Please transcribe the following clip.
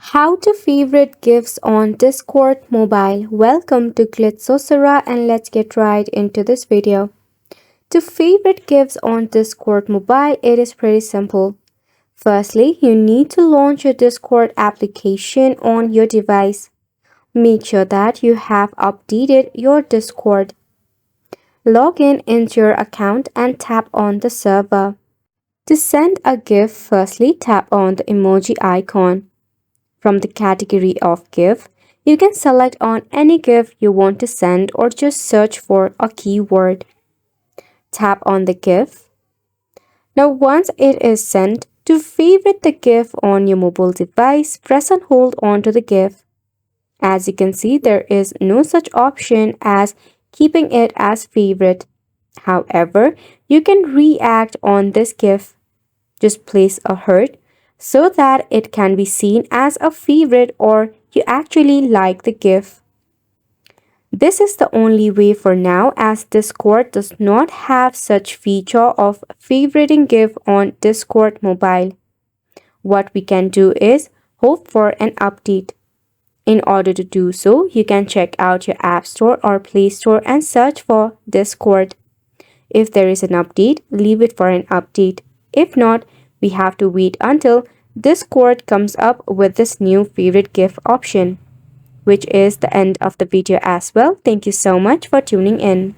How to favorite gifs on Discord mobile. Welcome to Glitsosera and let's get right into this video. To favorite gifs on Discord mobile, it is pretty simple. Firstly, you need to launch your Discord application on your device. Make sure that you have updated your Discord. Log in into your account and tap on the server. To send a GIF, firstly tap on the emoji icon. From the category of GIF, you can select on any GIF you want to send or just search for a keyword. Tap on the GIF. Now once it is sent, to favorite the GIF on your mobile device, press and hold on to the GIF. As you can see, there is no such option as keeping it as favorite. However, you can react on this GIF. Just place a heart so that it can be seen as a favorite or you actually like the GIF. This is the only way for now as Discord does not have such feature of favoriting GIF on Discord mobile. What we can do is hope for an update. In order to do so, you can check out your App Store or Play Store and search for Discord. If there is an update, leave it for an update. If not, we have to wait until Discord comes up with this new favorite GIF option, which is the end of the video as well. Thank you so much for tuning in.